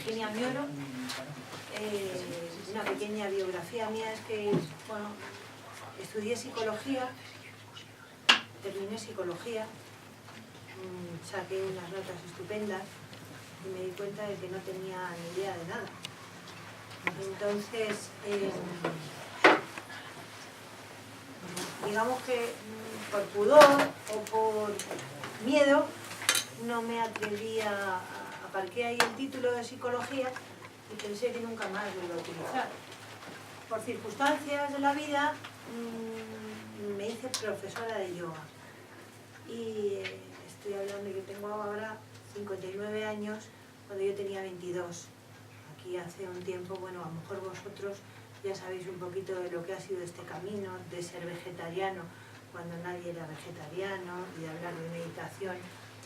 Virginia Mioro. Una pequeña biografía mía es que, bueno, estudié psicología, terminé psicología, saqué unas notas estupendas y me di cuenta de que no tenía ni idea de nada. Entonces, digamos que por pudor o por miedo no me atreví a aparqué ahí el título de psicología y pensé que nunca más lo iba a utilizar. Por circunstancias de la vida me hice profesora de yoga y estoy hablando que tengo ahora 59 años cuando yo tenía 22. Aquí hace un tiempo, bueno, a lo mejor vosotros ya sabéis un poquito de lo que ha sido este camino de ser vegetariano cuando nadie era vegetariano y de hablar de meditación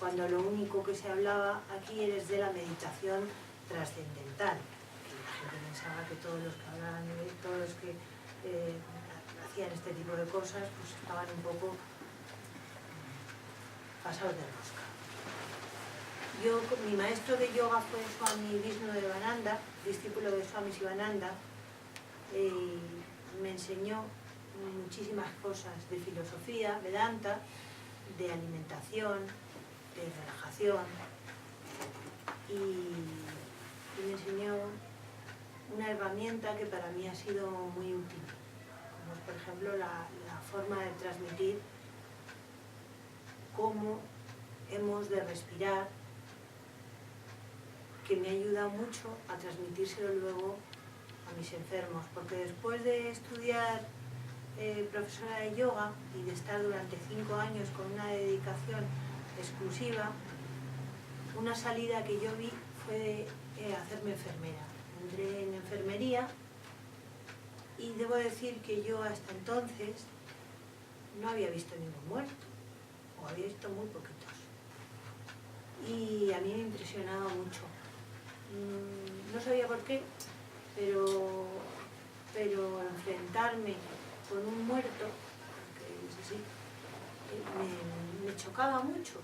cuando lo único que se hablaba aquí era de la meditación trascendental. La gente pensaba que todos los que hablaban, todos los que hacían este tipo de cosas, pues estaban un poco pasados de rosca. Mi maestro de yoga fue Swami Vishnudevananda, discípulo de Swami Sivananda, y me enseñó muchísimas cosas de filosofía, Vedanta, de alimentación, de relajación, y me enseñó una herramienta que para mí ha sido muy útil, como es, por ejemplo, la forma de transmitir cómo hemos de respirar, que me ayuda mucho a transmitírselo luego a mis enfermos, porque después de estudiar profesora de yoga y de estar durante 5 años con una dedicación exclusiva, una salida que yo vi fue hacerme enfermera. Entré en enfermería y debo decir que yo hasta entonces no había visto ningún muerto, o había visto muy poquitos. Y a mí me impresionaba mucho. No sabía por qué, pero enfrentarme con un muerto, que es así, me chocaba mucho,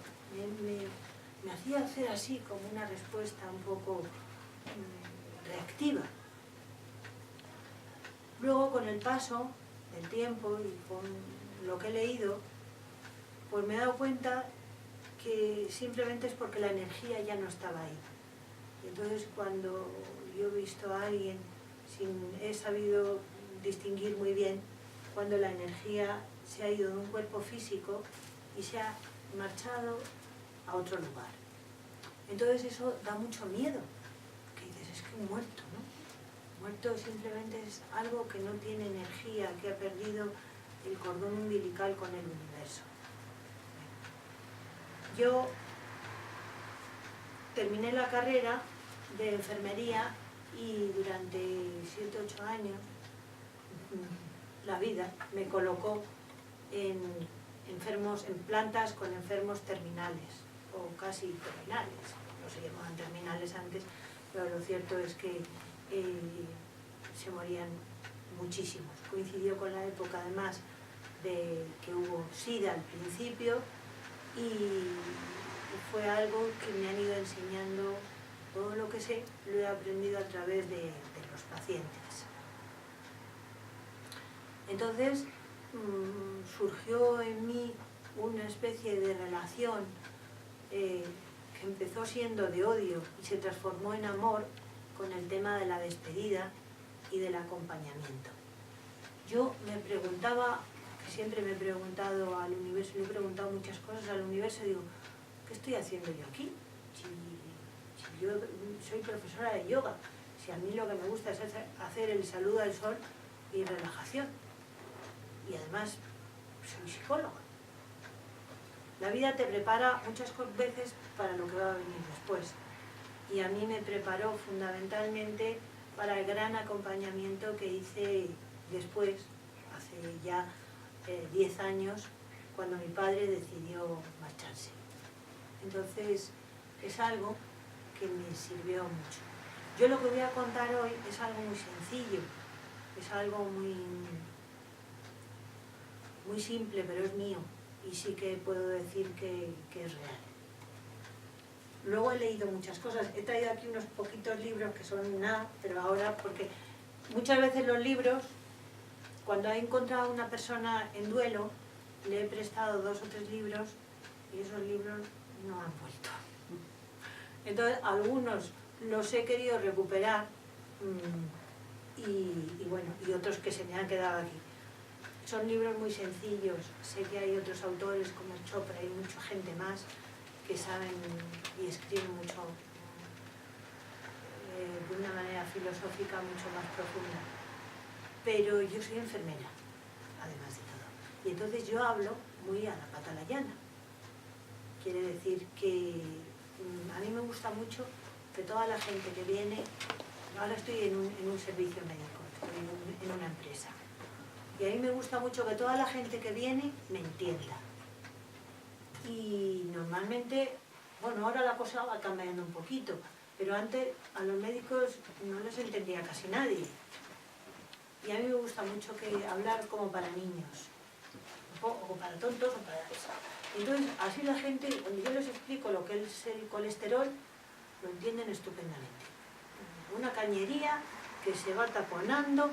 me hacía hacer así como una respuesta un poco reactiva. Luego, con el paso del tiempo y con lo que he leído, pues me he dado cuenta que simplemente es porque la energía ya no estaba ahí. Y entonces cuando yo he visto a alguien, he sabido distinguir muy bien cuando la energía se ha ido de un cuerpo físico y se ha marchado a otro lugar. Entonces eso da mucho miedo, que dices, es que un muerto, ¿no? Muerto simplemente es algo que no tiene energía, que ha perdido el cordón umbilical con el universo. Yo terminé la carrera de enfermería y durante 7 u 8 años la vida me colocó en plantas con enfermos terminales o casi terminales. No se llamaban terminales antes, pero lo cierto es que se morían muchísimos. Coincidió con la época además de que hubo SIDA al principio y fue algo que me han ido enseñando. Todo lo que sé lo he aprendido a través de los pacientes. Entonces surgió en mí una especie de relación que empezó siendo de odio y se transformó en amor con el tema de la despedida y del acompañamiento. Yo me preguntaba, que siempre me he preguntado al universo, le he preguntado muchas cosas al universo, digo, ¿qué estoy haciendo yo aquí? Si yo soy profesora de yoga, si a mí lo que me gusta es hacer el saludo al sol y relajación, y además soy psicóloga. La vida te prepara muchas veces para lo que va a venir después, y a mí me preparó fundamentalmente para el gran acompañamiento que hice después, hace ya 10 años, cuando mi padre decidió marcharse. Entonces es algo que me sirvió mucho. Yo lo que voy a contar hoy es algo muy sencillo, es algo muy simple, pero es mío y sí que puedo decir que es real. Luego he leído muchas cosas. He traído aquí unos poquitos libros que son nada, pero ahora, porque muchas veces los libros, cuando he encontrado a una persona en duelo, le he prestado 2 o 3 libros y esos libros no han vuelto. Entonces, algunos los he querido recuperar y otros que se me han quedado aquí. Son libros muy sencillos. Sé que hay otros autores como Chopra y mucha gente más que saben y escriben mucho de una manera filosófica mucho más profunda. Pero yo soy enfermera, además de todo. Y entonces yo hablo muy a la pata llana. Quiere decir que a mí me gusta mucho que toda la gente que viene, ahora estoy en un servicio médico, estoy en una empresa, y a mí me gusta mucho que toda la gente que viene me entienda. Y normalmente, bueno, ahora la cosa va cambiando un poquito, pero antes a los médicos no les entendía casi nadie. Y a mí me gusta mucho hablar como para niños, o para tontos o para eso. Entonces, así la gente, cuando yo les explico lo que es el colesterol, lo entienden estupendamente. Una cañería que se va taponando,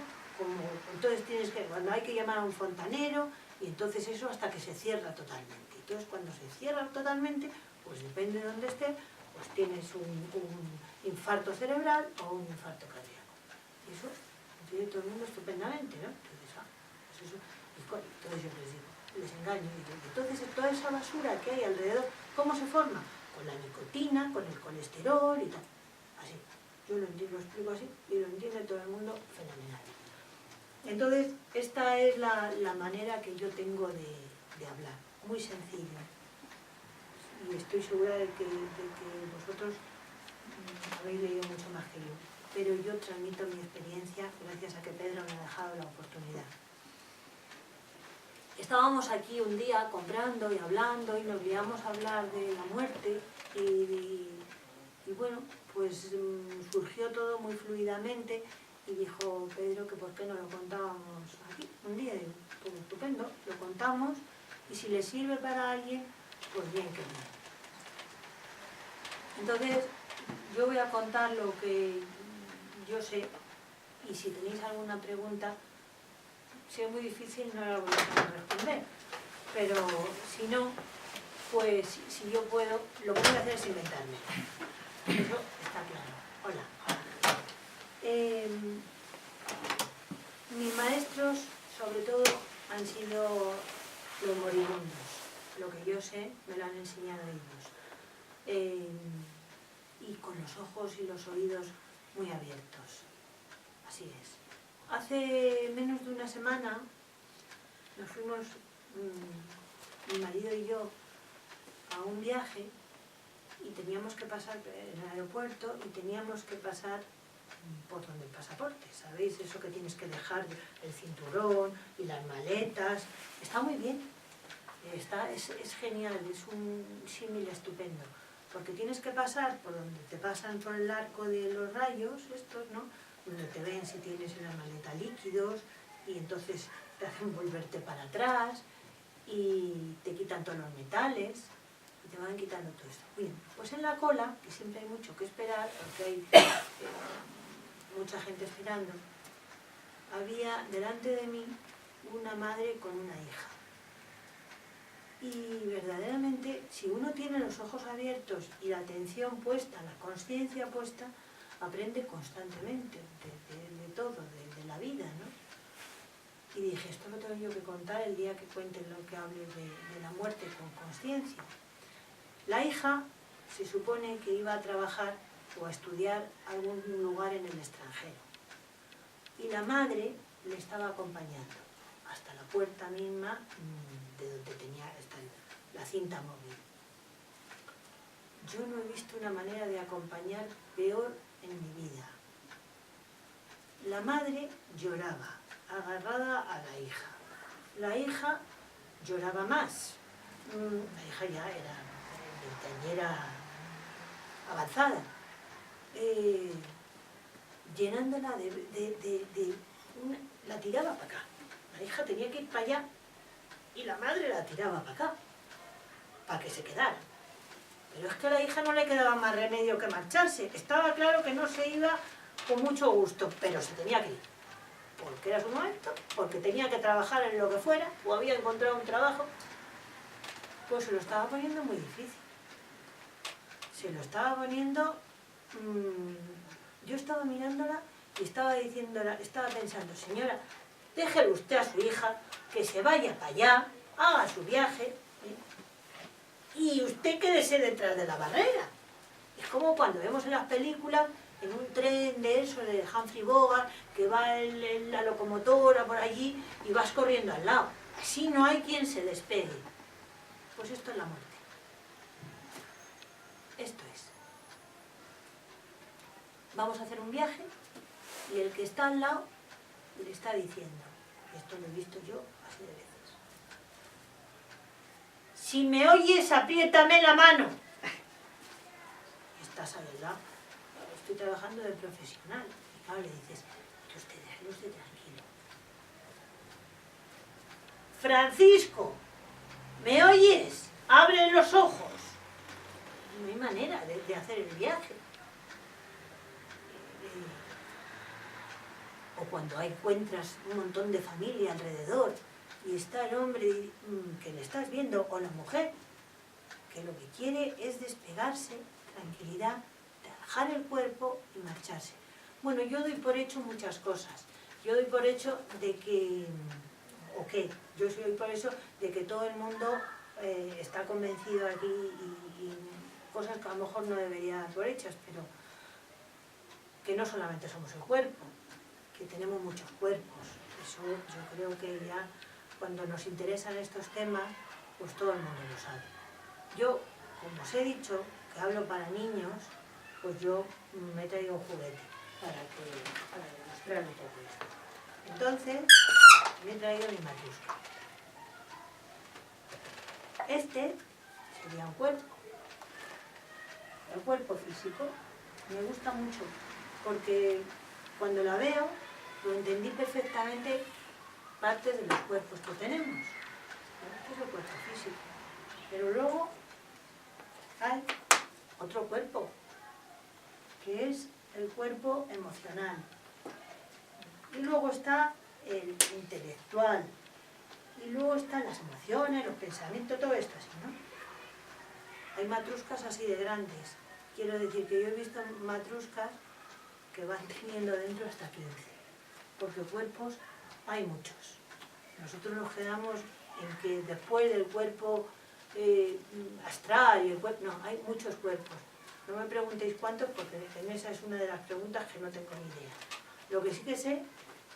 entonces cuando hay que llamar a un fontanero, y entonces eso hasta que se cierra totalmente. Entonces, cuando se cierra totalmente, pues depende de dónde esté, pues tienes un infarto cerebral o un infarto cardíaco. Y eso entiende todo el mundo estupendamente, ¿no? Entonces yo les digo, les engaño, y digo, entonces toda esa basura que hay alrededor, ¿cómo se forma? Con la nicotina, con el colesterol y tal. Así. Yo lo explico así y lo entiende todo el mundo fenomenal. Entonces, esta es la manera que yo tengo de hablar, muy sencillo. Y estoy segura de que vosotros habéis leído mucho más que yo. Pero yo transmito mi experiencia gracias a que Pedro me ha dejado la oportunidad. Estábamos aquí un día comprando y hablando y nos liamos a hablar de la muerte y bueno, pues surgió todo muy fluidamente y dijo Pedro que por qué no lo contábamos aquí un día. Y pues estupendo, lo contamos y si le sirve para alguien, pues bien que bien. Entonces yo voy a contar lo que yo sé y si tenéis alguna pregunta, si es muy difícil no la voy a poder responder, pero si no, pues si yo puedo, lo que voy a hacer es inventarme. Eso está claro. Hola. Mis maestros, sobre todo, han sido los moribundos. Lo que yo sé me lo han enseñado ellos. Y con los ojos y los oídos muy abiertos. Así es. Hace menos de una semana nos fuimos, mi marido y yo, a un viaje y teníamos que pasar en el aeropuerto y teníamos que pasar por donde el pasaporte, ¿sabéis? Eso que tienes que dejar el cinturón y las maletas. Está muy bien, es genial, es un símil estupendo, porque tienes que pasar por donde te pasan por el arco de los rayos, estos, ¿no? Donde te ven si tienes en la maleta líquidos y entonces te hacen volverte para atrás y te quitan todos los metales y te van quitando todo esto. Bien, pues en la cola, que siempre hay mucho que esperar, porque hay mucha gente esperando, había delante de mí una madre con una hija. Y verdaderamente, si uno tiene los ojos abiertos y la atención puesta, la conciencia puesta, aprende constantemente de todo, de la vida, ¿no? Y dije, esto lo tengo yo que contar el día que cuente lo que hable de la muerte con conciencia. La hija se supone que iba a trabajar o a estudiar algún lugar en el extranjero. Y la madre le estaba acompañando hasta la puerta misma de donde tenía la cinta móvil. Yo no he visto una manera de acompañar peor en mi vida. La madre lloraba, agarrada a la hija. La hija lloraba más. La hija ya era veinteañera avanzada. Llenándola la tiraba para acá. La hija tenía que ir para allá y la madre la tiraba para acá, para que se quedara. Pero es que a la hija no le quedaba más remedio que marcharse. Estaba claro que no se iba con mucho gusto, pero se tenía que ir. Porque era su momento, porque tenía que trabajar en lo que fuera, o había encontrado un trabajo. Pues se lo estaba poniendo muy difícil. Se lo estaba poniendo... yo estaba mirándola y estaba pensando, señora, déjele usted a su hija que se vaya para allá, haga su viaje, y usted quédese detrás de la barrera. Es como cuando vemos en las películas, en un tren de eso, de Humphrey Bogart, que va la locomotora por allí y vas corriendo al lado. Así no hay quien se despegue. Pues esto es la muerte. Esto es. Vamos a hacer un viaje y el que está al lado le está diciendo, esto lo he visto yo así de veces, si me oyes, apriétame la mano. Estás al lado. Estoy trabajando de profesional. Y claro, le dices, que usted déjelo usted tranquilo. Francisco, ¿me oyes? Abre los ojos. No hay manera de hacer el viaje. O cuando encuentras un montón de familia alrededor y está el hombre que le estás viendo, o la mujer, que lo que quiere es despegarse, tranquilidad, relajar el cuerpo y marcharse. Bueno, yo doy por hecho muchas cosas. Yo doy por hecho de que, yo doy por eso de que todo el mundo está convencido aquí y cosas que a lo mejor no debería dar por hechas, pero que no solamente somos el cuerpo, que tenemos muchos cuerpos. Eso yo creo que ya cuando nos interesan estos temas, pues todo el mundo lo sabe. Yo, como os he dicho, que hablo para niños, pues yo me he traído un juguete para demostrar un poco esto. Entonces, me he traído mi matrusca. Este sería un cuerpo. El cuerpo físico me gusta mucho, porque cuando la veo, lo entendí perfectamente partes de los cuerpos que tenemos. Este es el cuerpo físico. Pero luego hay otro cuerpo, que es el cuerpo emocional. Y luego está el intelectual. Y luego están las emociones, los pensamientos, todo esto así, ¿no? Hay matruscas así de grandes. Quiero decir que yo he visto matruscas que van teniendo dentro hasta 15. Porque cuerpos hay muchos. Nosotros nos quedamos en que después del cuerpo astral y el cuerpo... No, hay muchos cuerpos. No me preguntéis cuántos, porque en esa es una de las preguntas que no tengo ni idea. Lo que sí que sé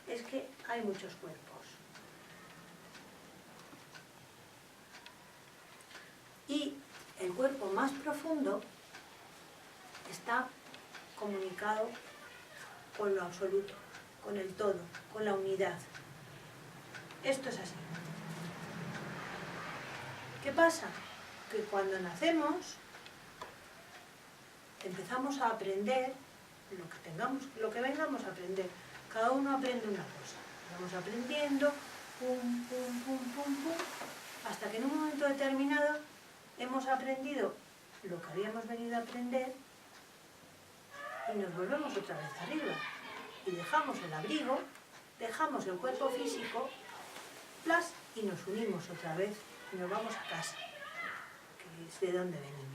es que hay muchos cuerpos. Y el cuerpo más profundo está comunicado con lo absoluto, con el todo, con la unidad. Esto es así. ¿Qué pasa? Que cuando nacemos empezamos a aprender lo que vengamos a aprender. Cada uno aprende una cosa. Vamos aprendiendo, pum, pum, pum, pum, pum, hasta que en un momento determinado hemos aprendido lo que habíamos venido a aprender y nos volvemos otra vez arriba. Y dejamos el abrigo, dejamos el cuerpo físico, plas, y nos unimos otra vez y nos vamos a casa, que es de donde venimos.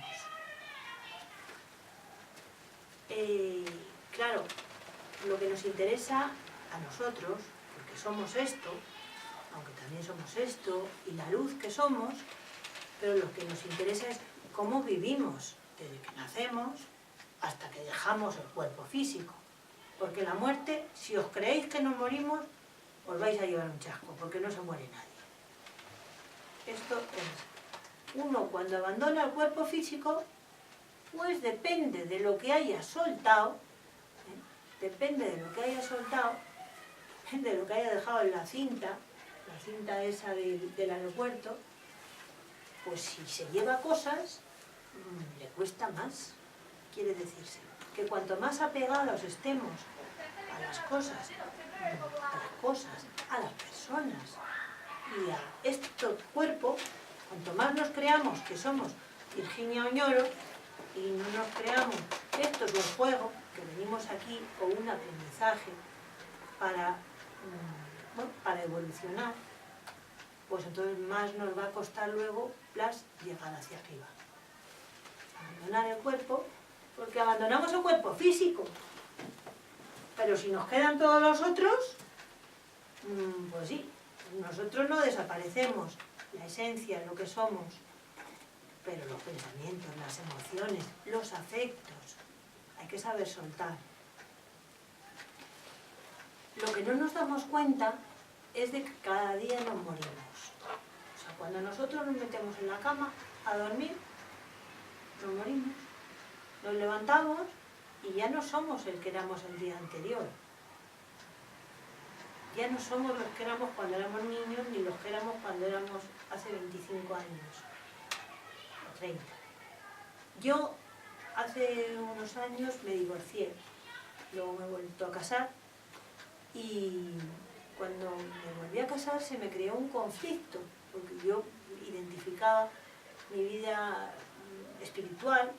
Claro, lo que nos interesa a nosotros, porque somos esto, aunque también somos esto, y la luz que somos, pero lo que nos interesa es cómo vivimos desde que nacemos hasta que dejamos el cuerpo físico. Porque la muerte, si os creéis que nos morimos, os vais a llevar un chasco, porque no se muere nadie. Esto es, uno cuando abandona el cuerpo físico, pues depende de lo que haya soltado, depende de lo que haya soltado, depende de lo que haya dejado en la cinta esa del aeropuerto, pues si se lleva cosas, le cuesta más. Quiere decirse que cuanto más apegados estemos a las cosas, a las personas y a este cuerpo, cuanto más nos creamos que somos Virginia Oñoro, y no nos creamos que esto es un juego, que venimos aquí o un aprendizaje para, para evolucionar, pues entonces más nos va a costar luego llegar hacia arriba. Abandonar el cuerpo, porque abandonamos el cuerpo físico, pero si nos quedan todos los otros, pues sí, nosotros no desaparecemos, la esencia, lo que somos, pero los pensamientos, las emociones, los afectos, hay que saber soltar. Lo que no nos damos cuenta es de que cada día nos morimos. O sea, cuando nosotros nos metemos en la cama a dormir, nos morimos, nos levantamos y ya no somos el que éramos el día anterior. Ya no somos los que éramos cuando éramos niños, ni los que éramos cuando éramos hace 25 años, o 30. Yo hace unos años me divorcié, luego me he vuelto a casar y cuando me volví a casar se me creó un conflicto, porque yo identificaba mi vida espiritual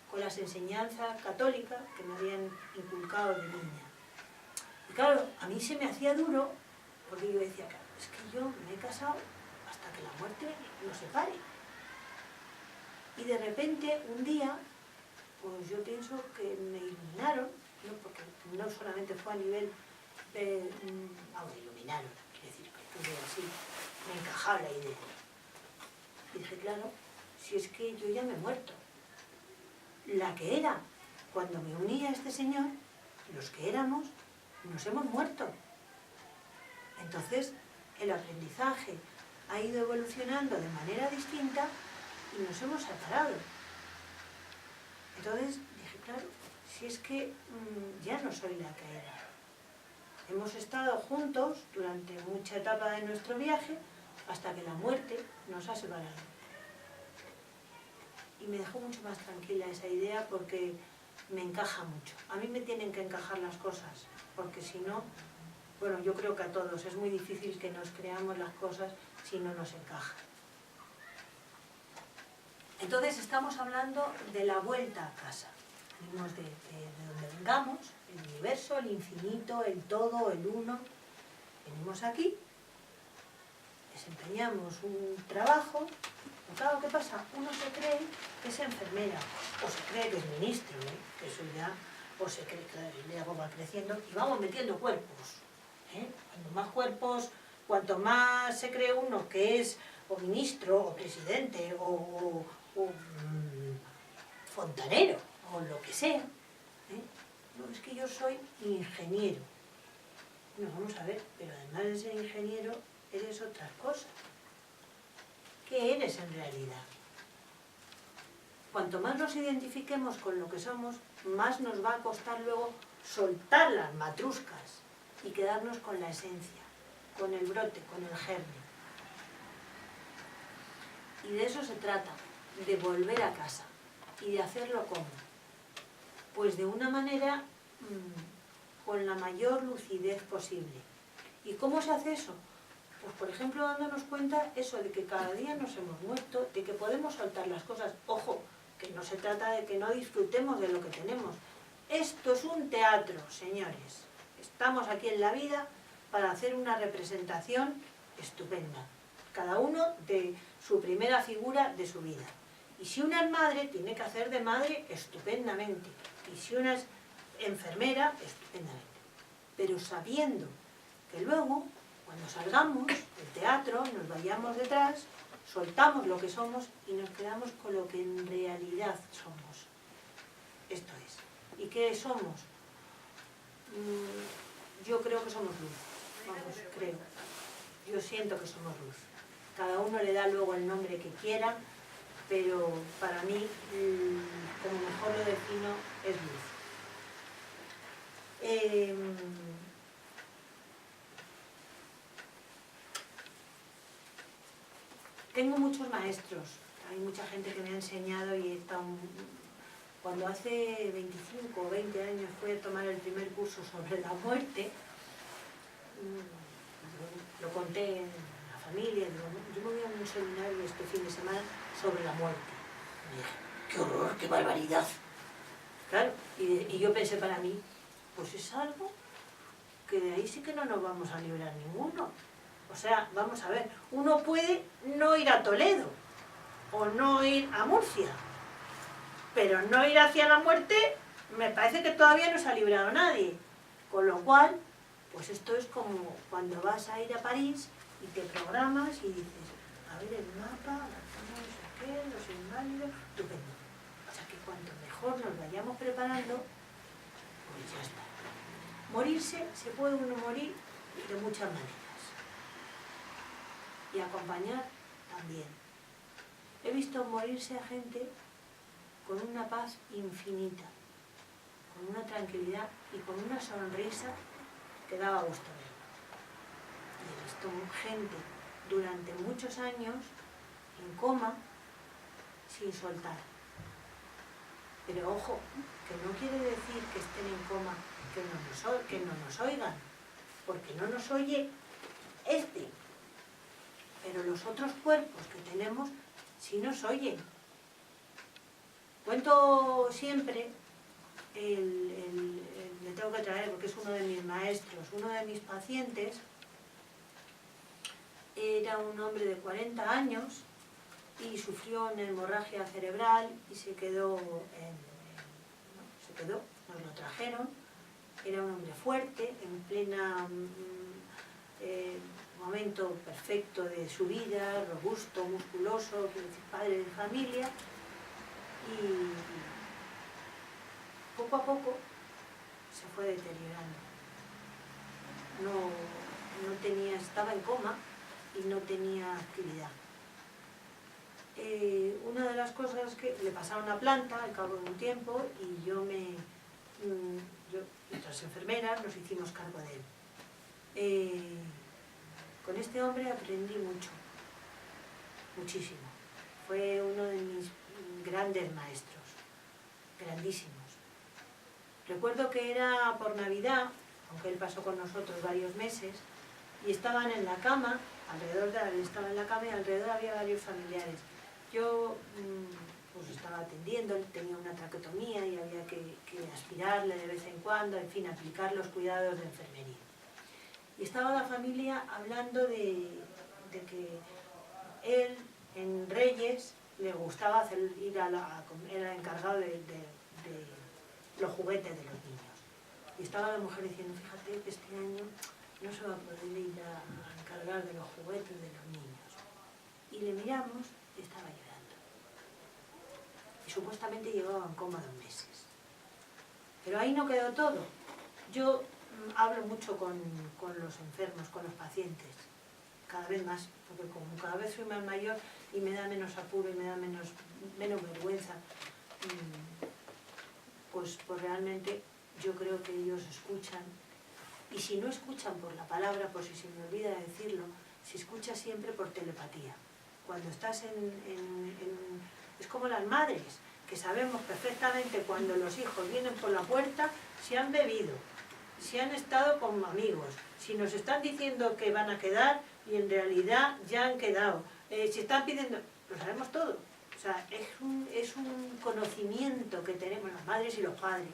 con las enseñanzas católicas que me habían inculcado de niña. Y claro, a mí se me hacía duro, porque yo decía, claro, es que yo me he casado hasta que la muerte nos separe. Y de repente, un día, pues yo pienso que me iluminaron, ¿no? Porque no solamente fue a nivel de... me iluminaron, quiere decir que tuve así, me encajaba la idea. Y dije, claro, si es que yo ya me he muerto. La que era, cuando me uní a este señor, los que éramos, nos hemos muerto. Entonces, el aprendizaje ha ido evolucionando de manera distinta y nos hemos separado. Entonces dije, claro, si es que ya no soy la que era. Hemos estado juntos durante mucha etapa de nuestro viaje hasta que la muerte nos ha separado. Y me dejó mucho más tranquila esa idea porque me encaja mucho. A mí me tienen que encajar las cosas, porque si no, bueno, yo creo que a todos es muy difícil que nos creamos las cosas si no nos encajan. Entonces estamos hablando de la vuelta a casa. Venimos de donde vengamos, el universo, el infinito, el todo, el uno. Venimos aquí, desempeñamos un trabajo. Claro, ¿qué pasa? Uno se cree que es enfermera, o se cree que es ministro, que eso ya, o se cree que luego va creciendo, y vamos metiendo cuerpos. Cuanto más cuerpos, cuanto más se cree uno que es o ministro, o presidente, o fontanero, o lo que sea. No, es que yo soy ingeniero. No, vamos a ver, pero además de ser ingeniero, eres otras cosas. ¿Qué eres en realidad? Cuanto más nos identifiquemos con lo que somos, más nos va a costar luego soltar las matruscas y quedarnos con la esencia, con el brote, con el germen. Y de eso se trata, de volver a casa. ¿Y de hacerlo cómo? Pues de una manera con la mayor lucidez posible. ¿Y cómo se hace eso? Pues por ejemplo dándonos cuenta eso de que cada día nos hemos muerto, de que podemos soltar las cosas. Ojo, que no se trata de que no disfrutemos de lo que tenemos. Esto es un teatro, señores. Estamos aquí en la vida para hacer una representación estupenda. Cada uno de su primera figura de su vida. Y si una es madre, tiene que hacer de madre estupendamente. Y si una es enfermera, estupendamente. Pero sabiendo que luego, cuando salgamos del teatro, nos vayamos detrás, soltamos lo que somos y nos quedamos con lo que en realidad somos. Esto es. ¿Y qué somos? Yo creo que somos luz. Vamos, creo. Yo siento que somos luz. Cada uno le da luego el nombre que quiera, pero para mí, como mejor lo defino, es luz. Tengo muchos maestros, hay mucha gente que me ha enseñado y he estado... Cuando hace 25 o 20 años fui a tomar el primer curso sobre la muerte, lo conté en la familia, digo, yo me voy a un seminario este fin de semana sobre la muerte. Y dije, ¡Qué horror, qué barbaridad! Claro, y yo pensé para mí, pues es algo que de ahí sí que no nos vamos a librar ninguno. O sea, vamos a ver, uno puede no ir a Toledo, o no ir a Murcia, pero no ir hacia la muerte, me parece que todavía no se ha librado nadie. Con lo cual, pues esto es como cuando vas a ir a París y te programas y dices, a ver el mapa, no sé qué, los inválidos, estupendo. O sea que cuanto mejor nos vayamos preparando, pues ya está. Morirse, se puede uno morir de muchas maneras. Y acompañar también. He visto morirse a gente con una paz infinita, con una tranquilidad y con una sonrisa que daba gusto ver. Y he visto gente durante muchos años en coma sin soltar. Pero ojo, que no quiere decir que estén en coma que no nos oigan, porque no nos oye este. Pero los otros cuerpos que tenemos sí nos oyen. Cuento siempre, le tengo que traer porque es uno de mis maestros, uno de mis pacientes, era un hombre de 40 años y sufrió una hemorragia cerebral y se quedó, nos lo trajeron. Era un hombre fuerte, en plena momento perfecto de su vida, robusto, musculoso, padre de familia, y poco a poco se fue deteriorando. Estaba en coma y no tenía actividad. Una de las cosas que le pasaron a planta al cabo de un tiempo y nuestras enfermeras nos hicimos cargo de él. Con este hombre aprendí mucho, muchísimo. Fue uno de mis grandes maestros, grandísimos. Recuerdo que era por Navidad, aunque él pasó con nosotros varios meses, y estaban en la cama, él estaba en la cama y alrededor había varios familiares. Yo pues estaba atendiendo, él tenía una traqueotomía y había que aspirarle de vez en cuando, en fin, aplicar los cuidados de enfermería. Y estaba la familia hablando de que él, en Reyes, le gustaba era encargado de los juguetes de los niños. Y estaba la mujer diciendo, fíjate que este año no se va a poder ir a encargar de los juguetes de los niños. Y le miramos y estaba llorando. Y supuestamente llevaba en coma 2 meses. Pero ahí no quedó todo. Yo hablo mucho con los enfermos, con los pacientes, cada vez más, porque como cada vez soy más mayor y me da menos apuro y me da menos vergüenza, pues realmente yo creo que ellos escuchan, y si no escuchan por la palabra, por si se me olvida decirlo, se escucha siempre por telepatía. Cuando estás es como las madres, que sabemos perfectamente cuando los hijos vienen por la puerta, si han bebido, si han estado con amigos, si nos están diciendo que van a quedar y en realidad ya han quedado, si están pidiendo, lo sabemos todo. O sea, es un conocimiento que tenemos las madres y los padres.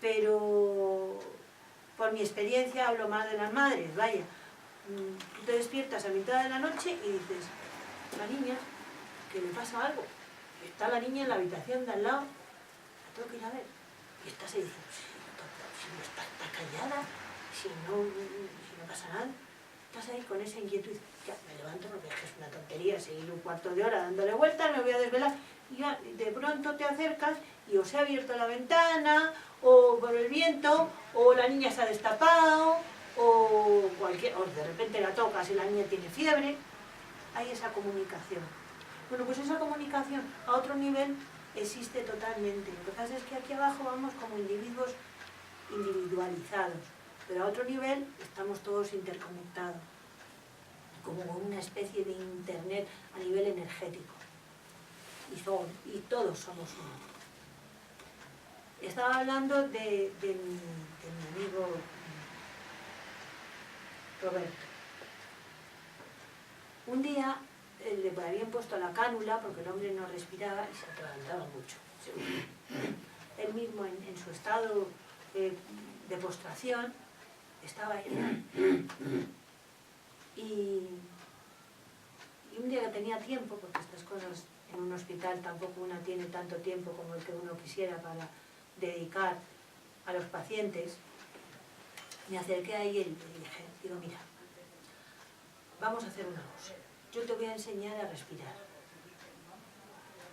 Pero por mi experiencia hablo más de las madres, vaya. Tú te despiertas a mitad de la noche y dices, la niña, que le pasa algo. Está la niña en la habitación de al lado, la tengo que ir a ver. Y estás ahí diciendo, si no está callada, si no pasa nada. Estás ahí con esa inquietud, ya me levanto porque es una tontería seguir un cuarto de hora dándole vueltas, me voy a desvelar. Y ya de pronto te acercas y o se ha abierto la ventana, o por el viento, o la niña se ha destapado, o de repente la tocas y la niña tiene fiebre. Hay esa comunicación. Bueno, pues esa comunicación a otro nivel existe totalmente. Lo que pasa es que aquí abajo vamos como individuos individualizados, pero a otro nivel estamos todos interconectados, como una especie de internet a nivel energético. Y todos somos uno. Estaba hablando de mi amigo Roberto. Un día le habían puesto la cánula porque el hombre no respiraba y se atragantaba mucho. Él mismo en su estado de postración estaba ahí. Y un día que tenía tiempo, porque estas cosas en un hospital tampoco una tiene tanto tiempo como el que uno quisiera para dedicar a los pacientes, me acerqué a él y le dije, digo, mira, vamos a hacer una cosa, yo te voy a enseñar a respirar.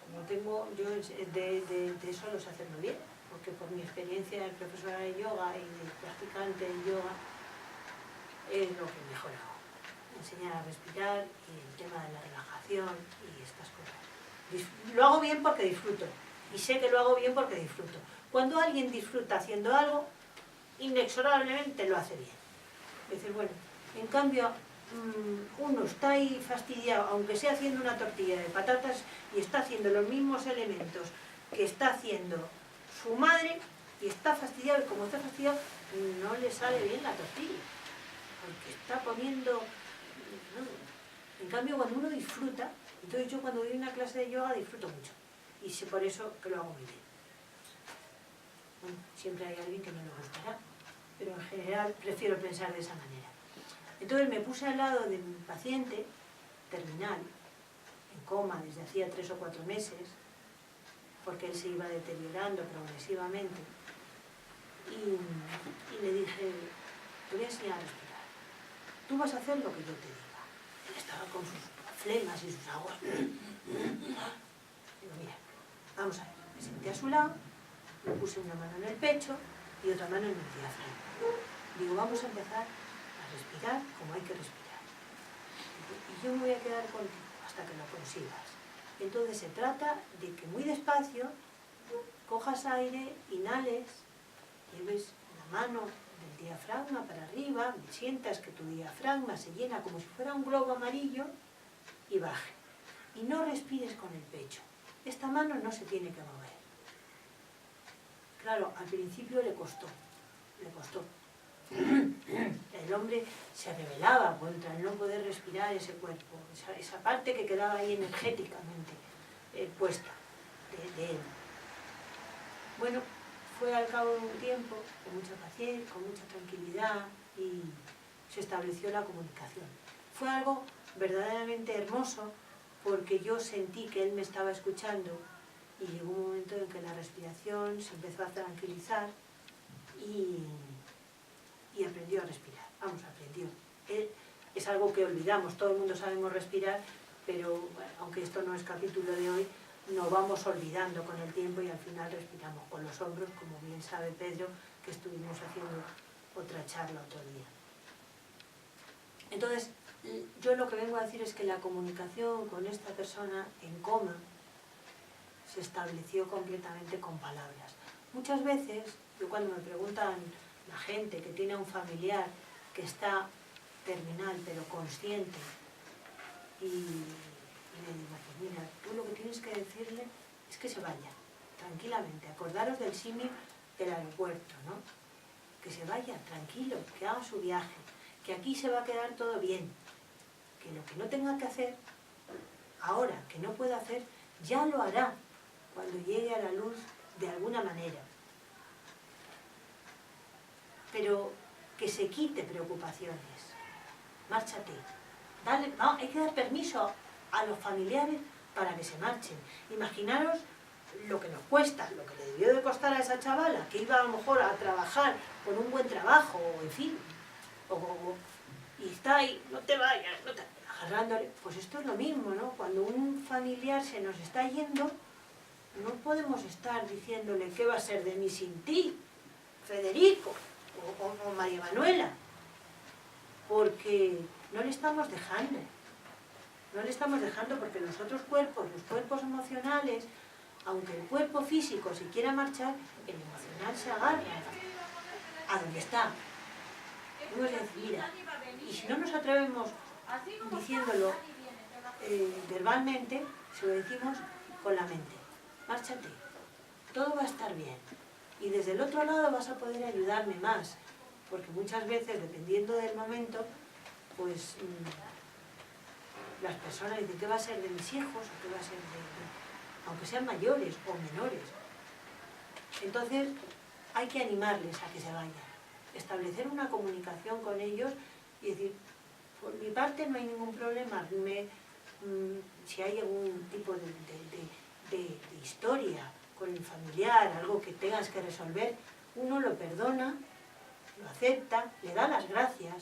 Como tengo, yo de eso lo sé hacerlo bien, porque por mi experiencia de profesora de yoga y de practicante de yoga es lo que mejor hago. Enseñar a respirar y el tema de la relajación y estas cosas. Lo hago bien porque disfruto y sé que lo hago bien porque disfruto. Cuando alguien disfruta haciendo algo, inexorablemente lo hace bien. Es decir, bueno, en cambio, uno está ahí fastidiado, aunque sea haciendo una tortilla de patatas y está haciendo los mismos elementos que está haciendo su madre y está fastidiado, y como está fastidiado, no le sale bien la tortilla, porque está poniendo... ¿no? En cambio, cuando uno disfruta, entonces yo cuando doy una clase de yoga disfruto mucho, y sé por eso que lo hago muy bien. Bueno, siempre hay alguien que no le gustará, pero en general prefiero pensar de esa manera. Entonces me puse al lado de mi paciente terminal, en coma desde hacía 3 o 4 meses, porque él se iba deteriorando progresivamente, y le dije, te voy a enseñar a respirar, tú vas a hacer lo que yo te diga. Él estaba con sus flemas y sus aguas. Digo, mira, vamos a ver, me senté a su lado, le puse una mano en el pecho y otra mano en el diafragma. Digo, vamos a empezar a respirar como hay que respirar. Digo, y yo me voy a quedar contigo hasta que lo consigas. Entonces se trata de que muy despacio cojas aire, inhales, lleves la mano del diafragma para arriba, sientas que tu diafragma se llena como si fuera un globo amarillo y baje. Y no respires con el pecho. Esta mano no se tiene que mover. Claro, al principio le costó. El hombre se rebelaba contra el no poder respirar ese cuerpo, esa parte que quedaba ahí energéticamente puesta de él. Bueno, fue al cabo de un tiempo, con mucha paciencia, con mucha tranquilidad, y se estableció la comunicación. Fue algo verdaderamente hermoso, porque yo sentí que él me estaba escuchando, y llegó un momento en que la respiración se empezó a tranquilizar y aprendió a respirar. Vamos, aprendió. Es algo que olvidamos, todo el mundo sabemos respirar, pero bueno, aunque esto no es capítulo de hoy, nos vamos olvidando con el tiempo y al final respiramos con los hombros, como bien sabe Pedro, que estuvimos haciendo otra charla otro día. Entonces, yo lo que vengo a decir es que la comunicación con esta persona en coma se estableció completamente con palabras. Muchas veces, yo cuando me preguntan la gente que tiene a un familiar que está terminal pero consciente, y le digo, pues mira, tú lo que tienes que decirle es que se vaya, tranquilamente. Acordaros del símil del aeropuerto, ¿no? Que se vaya, tranquilo, que haga su viaje, que aquí se va a quedar todo bien, que lo que no tenga que hacer ahora, que no pueda hacer, ya lo hará cuando llegue a la luz de alguna manera. Pero que se quite preocupaciones. Márchate. Dale, no, hay que dar permiso a los familiares para que se marchen. Imaginaros lo que nos cuesta, lo que le debió de costar a esa chavala, que iba a lo mejor a trabajar con un buen trabajo, o en fin, y está ahí, no te vayas, agarrándole. Pues esto es lo mismo, ¿no? Cuando un familiar se nos está yendo, no podemos estar diciéndole qué va a ser de mí sin ti, Federico, o María Manuela, porque no le estamos dejando. No le estamos dejando porque los otros cuerpos, los cuerpos emocionales, aunque el cuerpo físico se quiera marchar, el emocional se agarra a donde está. Hemos de decir, mira, y si no nos atrevemos diciéndolo verbalmente, se lo decimos con la mente. Márchate, todo va a estar bien. Y desde el otro lado vas a poder ayudarme más, porque muchas veces, dependiendo del momento, pues las personas dicen, ¿qué va a ser de mis hijos? ¿O qué va a ser aunque sean mayores o menores? Entonces, hay que animarles a que se vayan, establecer una comunicación con ellos y decir, por mi parte no hay ningún problema, si hay algún tipo de historia con el familiar, algo que tengas que resolver, uno lo perdona, lo acepta, le da las gracias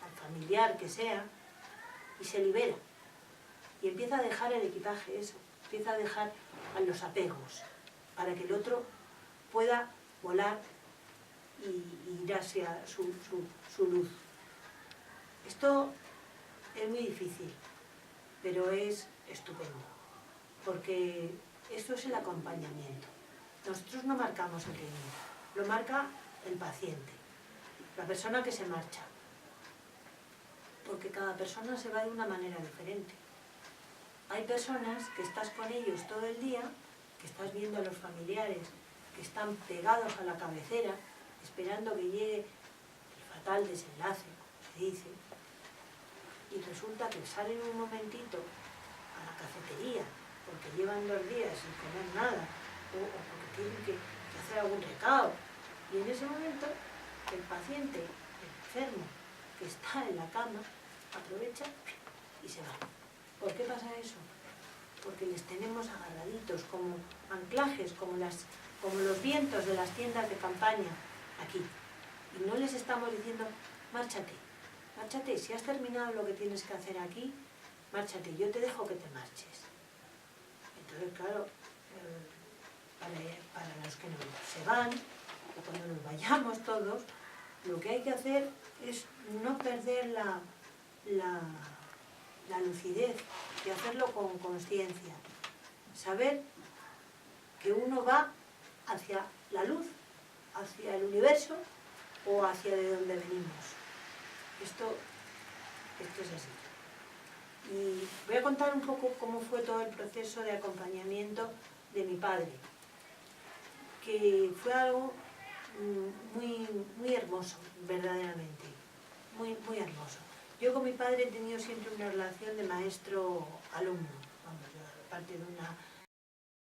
al familiar que sea y se libera. Y empieza a dejar el equipaje, eso, empieza a dejar a los apegos, para que el otro pueda volar y ir hacia su luz. Esto es muy difícil, pero es estupendo, porque esto es el acompañamiento. Nosotros no marcamos el camino, lo marca el paciente, la persona que se marcha, porque cada persona se va de una manera diferente. Hay personas que estás con ellos todo el día, que estás viendo a los familiares, que están pegados a la cabecera, esperando que llegue el fatal desenlace, como se dice, y resulta que salen un momentito a la cafetería, porque llevan 2 días sin comer nada, o porque tienen que hacer algún recado, y en ese momento el paciente, el enfermo, que está en la cama, aprovecha y se va. ¿Por qué pasa eso? Porque les tenemos agarraditos como anclajes, como los vientos de las tiendas de campaña aquí. Y no les estamos diciendo, márchate, márchate, si has terminado lo que tienes que hacer aquí, márchate, yo te dejo que te marches. Entonces, claro, para los que se van, o cuando nos vayamos todos, lo que hay que hacer es no perder la lucidez y hacerlo con conciencia. Saber que uno va hacia la luz, hacia el universo o hacia de donde venimos. Esto es así. Y voy a contar un poco cómo fue todo el proceso de acompañamiento de mi padre, que fue algo muy, muy hermoso, verdaderamente, muy, muy hermoso. Yo con mi padre he tenido siempre una relación de maestro-alumno, aparte de una